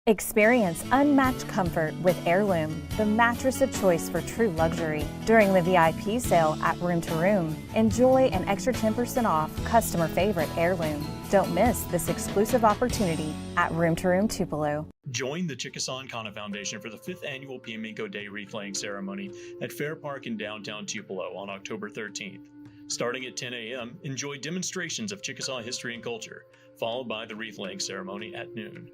Experience unmatched comfort with Heirloom, the mattress of choice for true luxury. During the VIP sale at Room to Room, enjoy an extra 10% off customer favorite Heirloom. Don't miss this exclusive opportunity at Room to Room Tupelo. Join the Chickasaw and Kana Foundation for the 5th Annual Piamico Day Wreath-Laying Ceremony at Fair Park in downtown Tupelo on October 13th. Starting at 10 a.m., enjoy demonstrations of Chickasaw history and culture, followed by the wreath-laying ceremony at noon.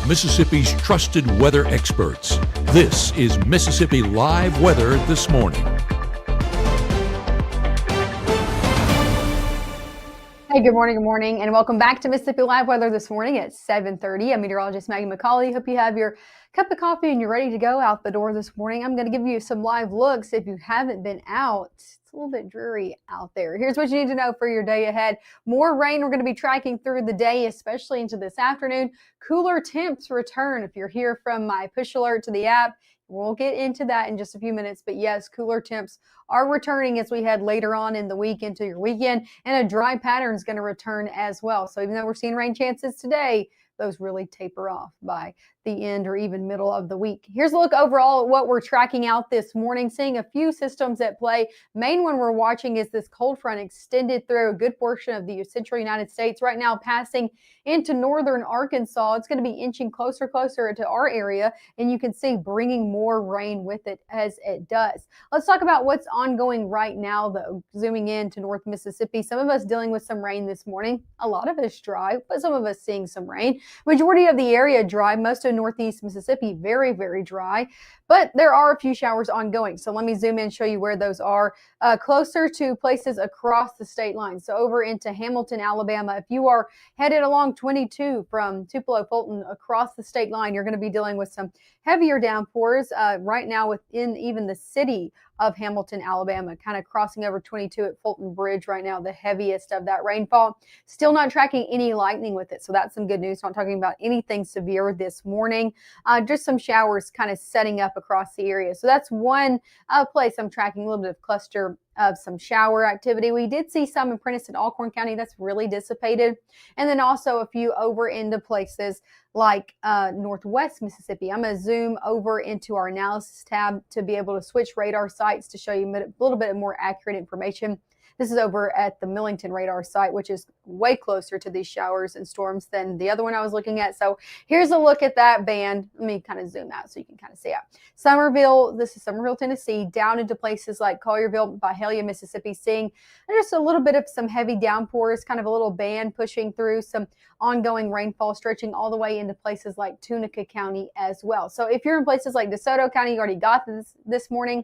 Mississippi's trusted weather experts. This is Mississippi Live Weather This Morning. Hey, good morning, and welcome back to Mississippi Live Weather This Morning at 7:30. I'm meteorologist Maggie McCauley. Hope you have your cup of coffee and you're ready to go out the door this morning. I'm going to give you some live looks if you haven't been out. It's a little bit dreary out there. Here's what you need to know for your day ahead. More rain we're going to be tracking through the day, especially into this afternoon. Cooler temps return. If you're here from my push alert to the app, we'll get into that in just a few minutes. But yes, cooler temps are returning as we head later on in the week into your weekend, and a dry pattern is going to return as well. So even though we're seeing rain chances today, those really taper off by the end or even middle of the week. Here's a look overall at what we're tracking out this morning, seeing a few systems at play. Main one we're watching is this cold front extended through a good portion of the central United States, right now passing into northern Arkansas. It's going to be inching closer to our area, and you can see bringing more rain with it as it does. Let's talk about what's ongoing right now, though. Zooming in to North Mississippi, some of us dealing with some rain this morning. A lot of us dry, but some of us seeing some rain. Majority of the area dry, most of northeast Mississippi very, very dry, but there are a few showers ongoing. So let me zoom in and show you where those are, closer to places across the state line. So over into Hamilton, Alabama. If you are headed along 22 from Tupelo, Fulton across the state line, you're going to be dealing with some heavier downpours right now within even the city of Hamilton, Alabama, kind of crossing over 22 at Fulton Bridge right now, the heaviest of that rainfall. Still not tracking any lightning with it, so that's some good news. Not talking about anything severe this morning, just some showers kind of setting up across the area. So that's one place I'm tracking, a little bit of cluster of some shower activity. We did see some in Prentiss and Alcorn County. That's really dissipated. And then also a few over into places like northwest Mississippi. I'm going to zoom over into our analysis tab to be able to switch radar sites to show you a little bit more accurate information. This is over at the Millington radar site, which is way closer to these showers and storms than the other one I was looking at. So here's a look at that band. Let me kind of zoom out so you can kind of see it. Summerville, this is Summerville, Tennessee, down into places like Collierville, Byhalia, Mississippi, seeing just a little bit of some heavy downpours, kind of a little band pushing through, some ongoing rainfall stretching all the way into places like Tunica County as well. So if you're in places like DeSoto County, you already got this morning.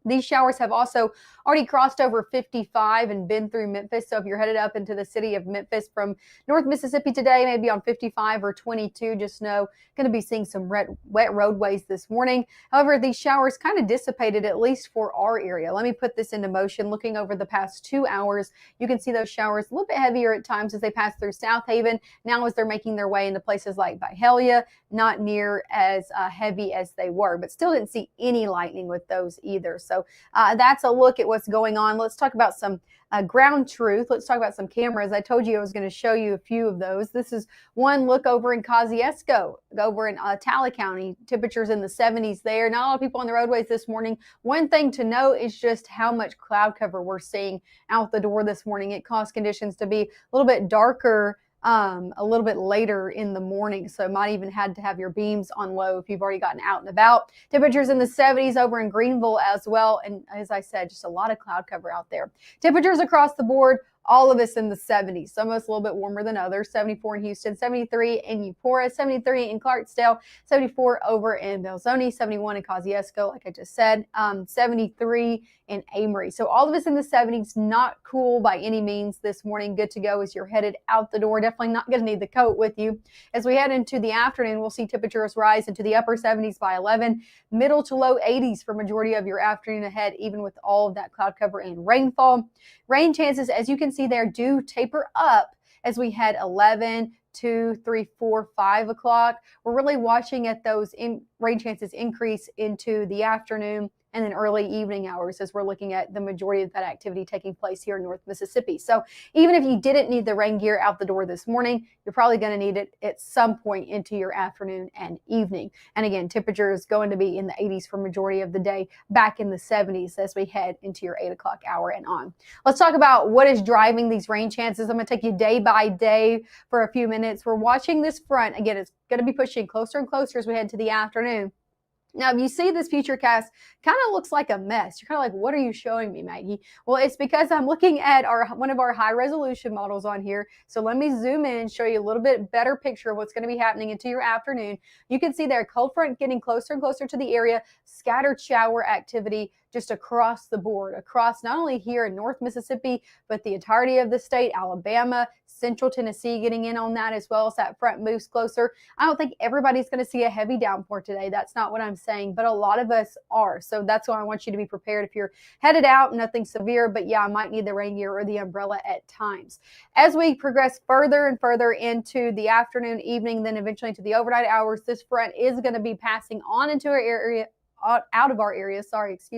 These showers have also already crossed over 55 and been through Memphis. So if you're headed up into the city of Memphis from North Mississippi today, maybe on 55 or 22, just know going to be seeing some wet roadways this morning. However, these showers kind of dissipated, at least for our area. Let me put this into motion. Looking over the past 2 hours, you can see those showers a little bit heavier at times as they pass through South Haven. Now as they're making their way into places like Byhalia, not near as heavy as they were, but still didn't see any lightning with those either. So that's a look at what's going on. Let's talk about some ground truth. Let's talk about some cameras. I told you I was going to show you a few of those. This is one look over in Kosciusko, over in Talley County. Temperatures in the 70s there. Not a lot of people on the roadways this morning. One thing to note is just how much cloud cover we're seeing out the door this morning. It caused conditions to be a little bit darker a little bit later in the morning. So might even had to have your beams on low if you've already gotten out and about. Temperatures in the 70s over in Greenville as well. And as I said, just a lot of cloud cover out there. Temperatures across the board, all of us in the 70s. Some of us a little bit warmer than others. 74 in Houston, 73 in Eupora, 73 in Clarksdale, 74 over in Belzoni, 71 in Kosciusko, like I just said, 73 in Amory. So all of us in the 70s, not cool by any means this morning. Good to go as you're headed out the door. Definitely not going to need the coat with you. As we head into the afternoon, we'll see temperatures rise into the upper 70s by 11, middle to low 80s for majority of your afternoon ahead, even with all of that cloud cover and rainfall. Rain chances, as you can see there, do taper up as we head 11, 2, 3, 4, 5 o'clock. We're really watching at those rain chances increase into the afternoon and then early evening hours as we're looking at the majority of that activity taking place here in North Mississippi. So even if you didn't need the rain gear out the door this morning, you're probably going to need it at some point into your afternoon and evening. And again, temperature is going to be in the 80s for majority of the day, back in the 70s as we head into your 8 o'clock hour and on. Let's talk about what is driving these rain chances. I'm going to take you day by day for a few minutes. We're watching this front. Again, it's going to be pushing closer and closer as we head to the afternoon. Now, if you see this future cast, kind of looks like a mess. You're kind of like, what are you showing me, Maggie? Well, it's because I'm looking at one of our high resolution models on here. So let me zoom in and show you a little bit better picture of what's going to be happening into your afternoon. You can see there, cold front getting closer and closer to the area, scattered shower activity just across the board, across not only here in North Mississippi, but the entirety of the state, Alabama, Central Tennessee getting in on that as well as that front moves closer. I don't think everybody's going to see a heavy downpour today. That's not what I'm saying, but a lot of us are. So that's why I want you to be prepared if you're headed out, nothing severe, but yeah, I might need the rain gear or the umbrella at times. As we progress further and further into the afternoon, evening, then eventually to the overnight hours, this front is going to be passing on into our area, out of our area,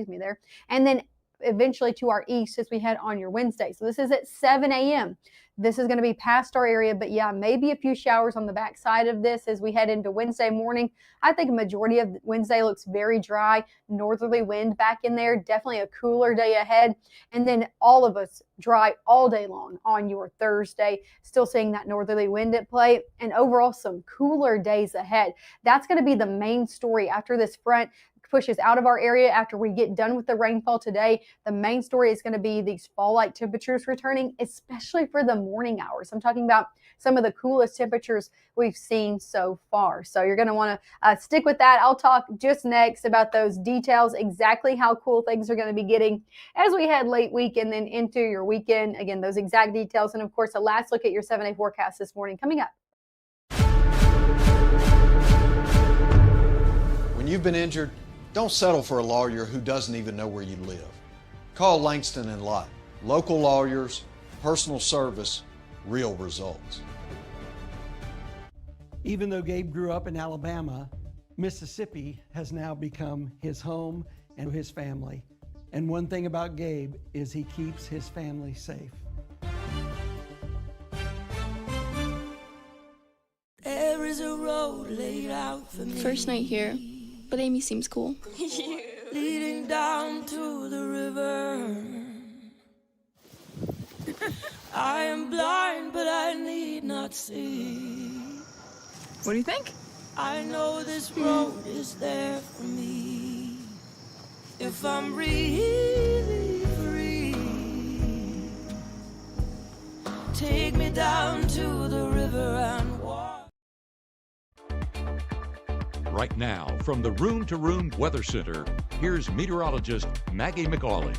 there, and then eventually to our east as we head on your Wednesday. So this is at 7 a.m. This is going to be past our area, but yeah, maybe a few showers on the backside of this as we head into Wednesday morning. I think a majority of Wednesday looks very dry, northerly wind back in there, definitely a cooler day ahead. And then all of us dry all day long on your Thursday, still seeing that northerly wind at play, and overall some cooler days ahead. That's going to be the main story after this front pushes out of our area after we get done with the rainfall today. The main story is going to be these fall-like temperatures returning, especially for the morning hours. I'm talking about some of the coolest temperatures we've seen so far. So you're going to want to stick with that. I'll talk just next about those details, exactly how cool things are going to be getting as we head late week and then into your weekend. Again, those exact details. And of course, a last look at your 7-day forecast this morning coming up. When you've been injured, don't settle for a lawyer who doesn't even know where you live. Call Langston and Lott. Local lawyers, personal service, real results. Even though Gabe grew up in Alabama, Mississippi has now become his home and his family. And one thing about Gabe is he keeps his family safe. There is a road laid out for me. First night here, but Amy seems cool. Leading down to the river. I am blind, but I need not see. What do you think? I know this road is there for me. If I'm really free, take me down to the river and walk. Right now, from the Room to Room Weather Center, here's meteorologist Maggie McAuley.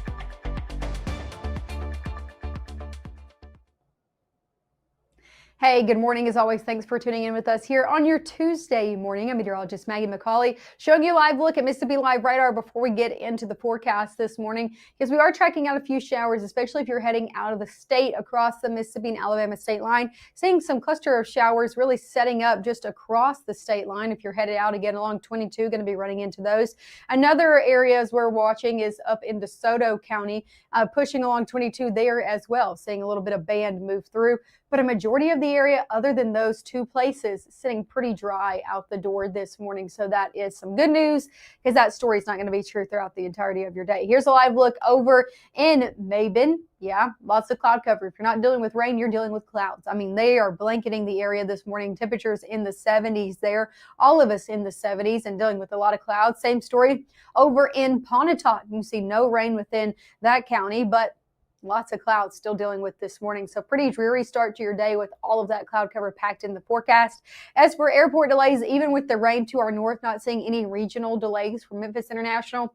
Hey, good morning. As always, thanks for tuning in with us here on your Tuesday morning. I'm meteorologist Maggie McAuley, showing you a live look at Mississippi Live Radar before we get into the forecast this morning, because we are tracking out a few showers, especially if you're heading out of the state across the Mississippi and Alabama state line. Seeing some cluster of showers really setting up just across the state line. If you're headed out again along 22, going to be running into those. Another areas we're watching is up in DeSoto County, pushing along 22 there as well, seeing a little bit of band move through. But a majority of the area, other than those two places, sitting pretty dry out the door this morning. So that is some good news, because that story is not going to be true throughout the entirety of your day. Here's a live look over in Mabin. Yeah, lots of cloud cover. If you're not dealing with rain, you're dealing with clouds. I mean, they are blanketing the area this morning. Temperatures in the 70s there. All of us in the 70s and dealing with a lot of clouds. Same story over in Pontotoc. You see no rain within that county, but lots of clouds still dealing with this morning. So pretty dreary start to your day with all of that cloud cover packed in the forecast. As for airport delays, even with the rain to our north, not seeing any regional delays for Memphis International.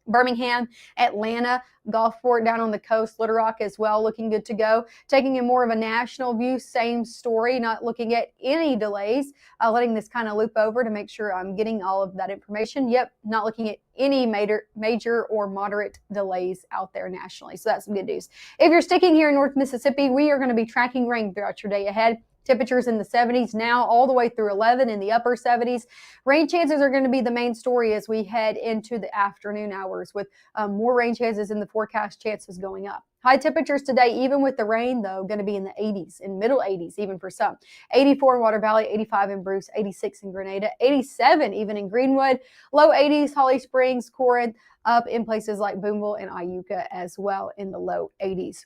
Birmingham, Atlanta, Gulfport down on the coast, Little Rock as well, looking good to go. Taking a more of a national view, same story, not looking at any delays, letting this kind of loop over to make sure I'm getting all of that information. Yep, not looking at any major or moderate delays out there nationally. So that's some good news. If you're sticking here in North Mississippi, we are going to be tracking rain throughout your day ahead. Temperatures in the 70s now, all the way through 11 in the upper 70s. Rain chances are going to be the main story as we head into the afternoon hours, with more rain chances in the forecast, chances going up. High temperatures today, even with the rain, though, going to be in the 80s, in middle 80s even for some. 84 in Water Valley, 85 in Bruce, 86 in Grenada, 87 even in Greenwood, low 80s, Holly Springs, Corinth, up in places like Boonville and Iuka as well in the low 80s.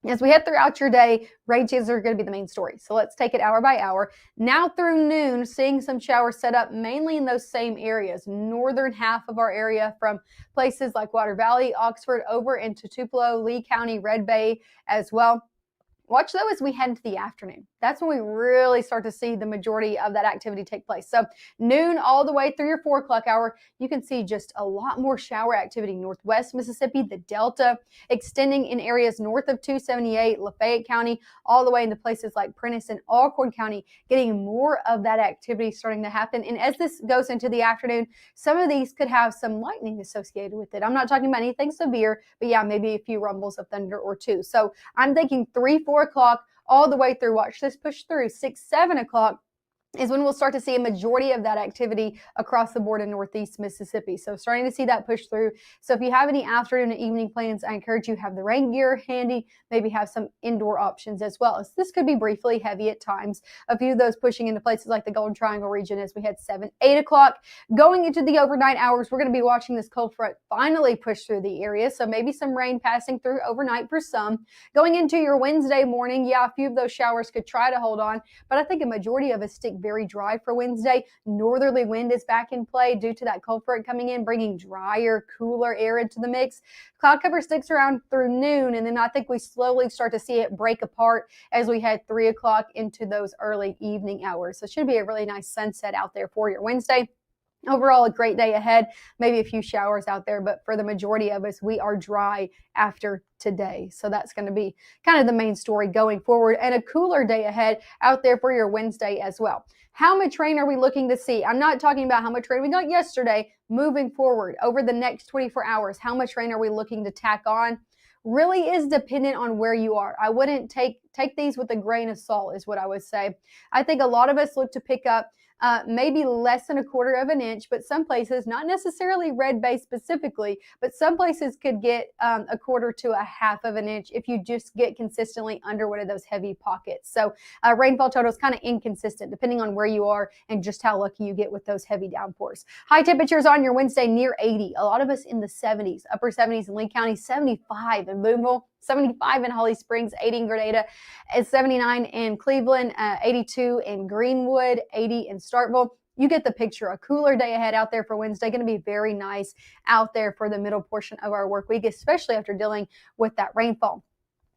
As we head throughout your day, rain chances are going to be the main story. So let's take it hour by hour. Now through noon, seeing some showers set up mainly in those same areas. Northern half of our area from places like Water Valley, Oxford, over into Tupelo, Lee County, Red Bay as well. Watch though as we head into the afternoon. That's when we really start to see the majority of that activity take place. So noon all the way through your 4 o'clock hour, you can see just a lot more shower activity. Northwest Mississippi, the Delta, extending in areas north of 278, Lafayette County, all the way into places like Prentiss and Alcorn County, getting more of that activity starting to happen. And as this goes into the afternoon, some of these could have some lightning associated with it. I'm not talking about anything severe, but yeah, maybe a few rumbles of thunder or two. So I'm thinking 3, 4 o'clock all the way through. Watch this push through 6, 7 o'clock is when we'll start to see a majority of that activity across the board in Northeast Mississippi. So starting to see that push through. So if you have any afternoon and evening plans, I encourage you to have the rain gear handy, maybe have some indoor options as well. So this could be briefly heavy at times. A few of those pushing into places like the Golden Triangle region as we head 7, 8 o'clock. Going into the overnight hours, we're going to be watching this cold front finally push through the area. So maybe some rain passing through overnight for some. Going into your Wednesday morning, yeah, a few of those showers could try to hold on, but I think a majority of us stick very dry for Wednesday. Northerly wind is back in play due to that cold front coming in, bringing drier, cooler air into the mix. Cloud cover sticks around through noon, and then I think we slowly start to see it break apart as we head 3 o'clock into those early evening hours. So it should be a really nice sunset out there for your Wednesday. Overall, a great day ahead, maybe a few showers out there, but for the majority of us, we are dry after today. So that's going to be kind of the main story going forward, and a cooler day ahead out there for your Wednesday as well. How much rain are we looking to see? I'm not talking about how much rain we got yesterday. Moving forward over the next 24 hours, how much rain are we looking to tack on? Really is dependent on where you are. I wouldn't take these with a grain of salt is what I would say. I think a lot of us look to pick up maybe less than 1/4 of an inch, but some places, not necessarily Red Bay specifically, but some places could get 1/4 to 1/2 of an inch if you just get consistently under one of those heavy pockets. So rainfall total is kind of inconsistent depending on where you are and just how lucky you get with those heavy downpours. High temperatures on your Wednesday near 80. A lot of us in the 70s, upper 70s in Lee County, 75 in Boonville, 75 in Holly Springs, 80 in Grenada, 79 in Cleveland, 82 in Greenwood, 80 in Starkville. You get the picture. A cooler day ahead out there for Wednesday. Going to be very nice out there for the middle portion of our work week, especially after dealing with that rainfall.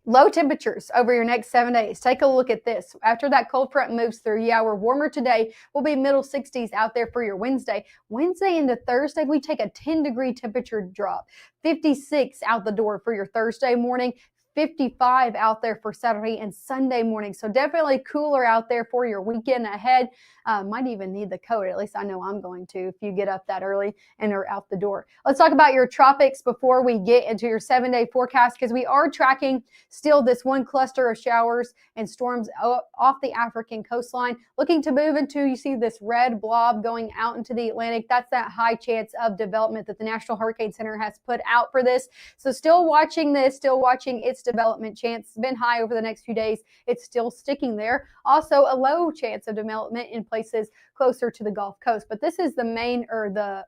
Low temperatures over your next 7 days. Take a look at this. After that cold front moves through, yeah, we're warmer today. We'll be middle 60s out there for your Wednesday. Wednesday into Thursday, we take a 10-degree temperature drop. 56 out the door for your Thursday morning. 55 out there for Saturday and Sunday morning. So definitely cooler out there for your weekend ahead. Might even need the coat. At least I know I'm going to if you get up that early and are out the door. Let's talk about your tropics before we get into your 7-day forecast, because we are tracking still this one cluster of showers and storms off the African coastline. Looking to move into, you see this red blob going out into the Atlantic. That's that high chance of development that the National Hurricane Center has put out for this. So still watching this, still watching its development chance. It's been high over the next few days. It's still sticking there. Also a low chance of development in places closer to the Gulf Coast. But this is the main, or the,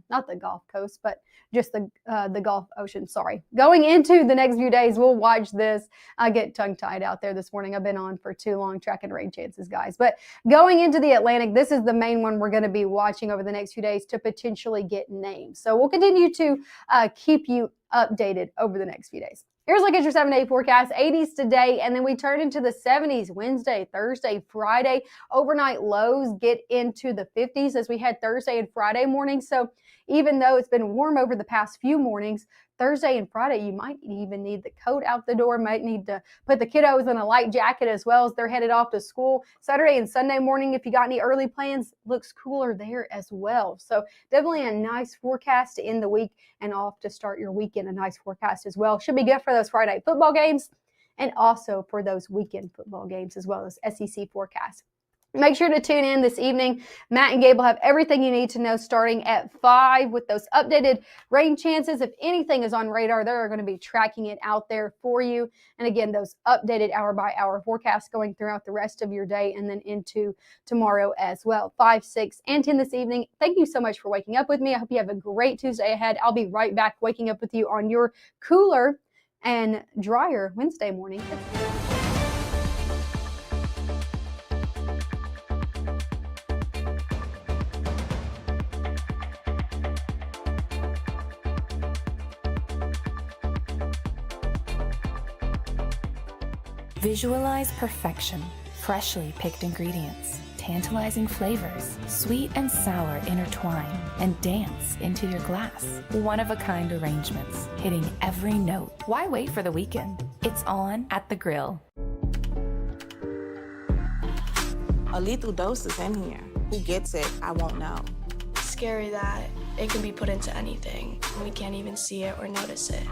not the Gulf Coast, but just the Gulf Ocean, sorry. Going into the next few days, we'll watch this. I get tongue-tied out there this morning. I've been on for too long tracking rain chances, guys. But going into the Atlantic, this is the main one we're going to be watching over the next few days to potentially get named. So we'll continue to keep you updated over the next few days. Here's a look at your 7-day forecast. 80s today, and then we turn into the 70s Wednesday, Thursday, Friday. Overnight lows get into the 50s as we head Thursday and Friday morning. So even though it's been warm over the past few mornings, Thursday and Friday, you might even need the coat out the door, might need to put the kiddos in a light jacket as well as they're headed off to school. Saturday and Sunday morning, if you got any early plans, looks cooler there as well. So definitely a nice forecast to end the week and off to start your weekend, a nice forecast as well. Should be good for those Friday football games. and also for those weekend football games as well as SEC forecasts. Make sure to tune in this evening. Matt and Gabe will have everything you need to know starting at 5 with those updated rain chances. If anything is on radar, they're going to be tracking it out there for you. And again, those updated hour-by-hour forecasts going throughout the rest of your day and then into tomorrow as well. 5, 6, and 10 this evening. Thank you so much for waking up with me. I hope you have a great Tuesday ahead. I'll be right back waking up with you on your cooler and drier Wednesday morning. Visualize perfection, freshly picked ingredients, tantalizing flavors, sweet and sour intertwine, and dance into your glass. One-of-a-kind arrangements, hitting every note. Why wait for the weekend? It's on at the grill. A lethal dose is in here. Who gets it, I won't know. Scary that it can be put into anything, and we can't even see it or notice it.